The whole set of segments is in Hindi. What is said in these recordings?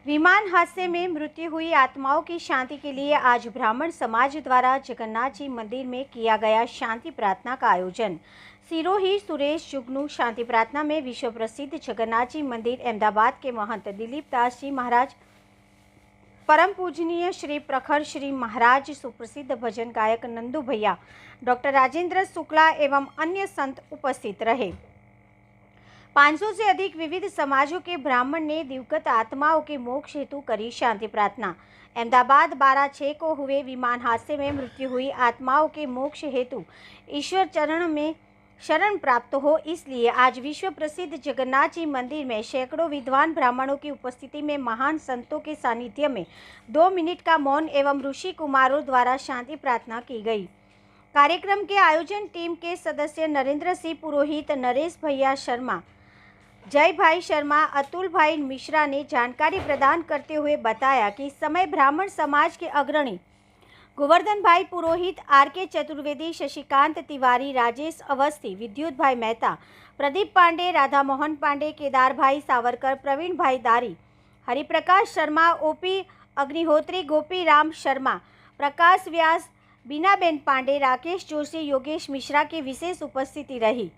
विमान हादसे में मृत्यु हुई आत्माओं की शांति के लिए आज ब्राह्मण समाज द्वारा जगन्नाथ जी मंदिर में किया गया शांति प्रार्थना का आयोजन। सिरोही सुरेश जुगनू शांति प्रार्थना में विश्व प्रसिद्ध जगन्नाथ जी मंदिर अहमदाबाद के महंत दिलीप दास जी महाराज, परम पूजनीय श्री प्रखर श्री महाराज, सुप्रसिद्ध भजन गायक नंदू भैया, डॉक्टर राजेंद्र शुक्ला एवं अन्य संत उपस्थित रहे। 500 से अधिक विविध समाजों के ब्राह्मण ने दिवंगत आत्माओं के मोक्ष हेतु करी शांति प्रार्थना। अहमदाबाद 12/6 को हुए विमान हादसे में मृत्यु हुई आत्माओं के मोक्ष हेतु ईश्वर चरण में शरण प्राप्त हो, इसलिए आज विश्व प्रसिद्ध जगन्नाथ जी मंदिर में सैकड़ों विद्वान ब्राह्मणों की उपस्थिति में महान संतों के सानिध्य में 2 मिनट का मौन एवं ऋषि कुमारों द्वारा शांति प्रार्थना की गई। कार्यक्रम के आयोजन टीम के सदस्य नरेंद्र सिंह पुरोहित, नरेश भैया शर्मा, जय भाई शर्मा, अतुल भाई मिश्रा ने जानकारी प्रदान करते हुए बताया कि इस समय ब्राह्मण समाज के अग्रणी गोवर्धन भाई पुरोहित, आर.के. चतुर्वेदी, शशिकांत तिवारी, राजेश अवस्थी, विद्युत भाई मेहता, प्रदीप पांडे, राधा मोहन पांडे, केदार भाई सावरकर, प्रवीण भाई दारी, हरिप्रकाश शर्मा, ओपी अग्निहोत्री, गोपी राम शर्मा, प्रकाश व्यास, बीनाबेन पांडे, राकेश जोशी, योगेश मिश्रा की विशेष उपस्थिति रही।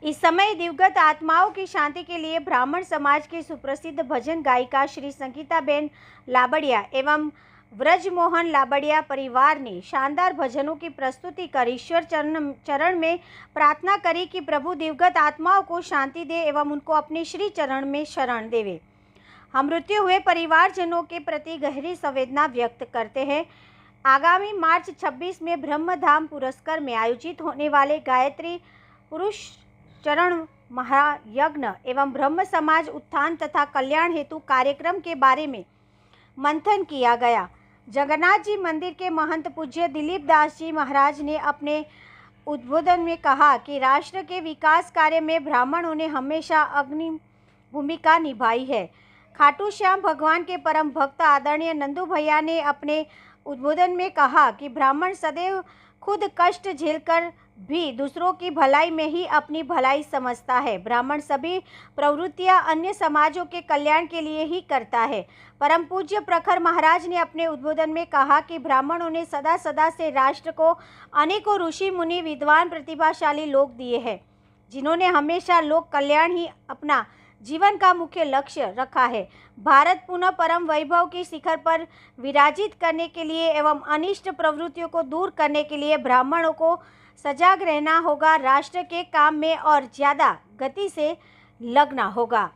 इस समय दिवंगत आत्माओं की शांति के लिए ब्राह्मण समाज के सुप्रसिद्ध भजन गायिका श्री संगीताबेन लाबड़िया एवं व्रजमोहन लाबड़िया परिवार ने शानदार भजनों की प्रस्तुति कर ईश्वर चरण में प्रार्थना करी कि प्रभु दिवंगत आत्माओं को शांति दे एवं उनको अपने श्री चरण में शरण देवे। हम मृत्यु हुए परिवारजनों के प्रति गहरी संवेदना व्यक्त करते हैं। आगामी मार्च 26 में ब्रह्मधाम पुरस्कार में आयोजित होने वाले गायत्री पुरुष चरण महायज्ञ एवं ब्रह्म समाज उत्थान तथा कल्याण हेतु कार्यक्रम के बारे में मंथन किया गया। जगन्नाथ जी मंदिर के महंत पूज्य दिलीप दास जी महाराज ने अपने उद्बोधन में कहा कि राष्ट्र के विकास कार्य में ब्राह्मणों ने हमेशा अग्रणी भूमिका निभाई है। खाटू श्याम भगवान के परम भक्त आदरणीय नंदू भैया ने अपने उद्बोधन में कहा कि ब्राह्मण सदैव खुद कष्ट झेलकर भी दूसरों की भलाई में ही अपनी भलाई समझता है। ब्राह्मण सभी प्रवृत्तियां अन्य समाजों के कल्याण के लिए ही करता है। परम पूज्य प्रखर महाराज ने अपने उद्बोधन में कहा कि ब्राह्मणों ने सदा सदा से राष्ट्र को अनेकों ऋषि मुनि, विद्वान, प्रतिभाशाली लोग दिए हैं, जिन्होंने हमेशा लोक कल्याण ही अपना जीवन का मुख्य लक्ष्य रखा है। भारत पुनः परम वैभव की शिखर पर विराजित करने के लिए एवं अनिष्ट प्रवृत्तियों को दूर करने के लिए ब्राह्मणों को सजग रहना होगा, राष्ट्र के काम में और ज़्यादा गति से लगना होगा।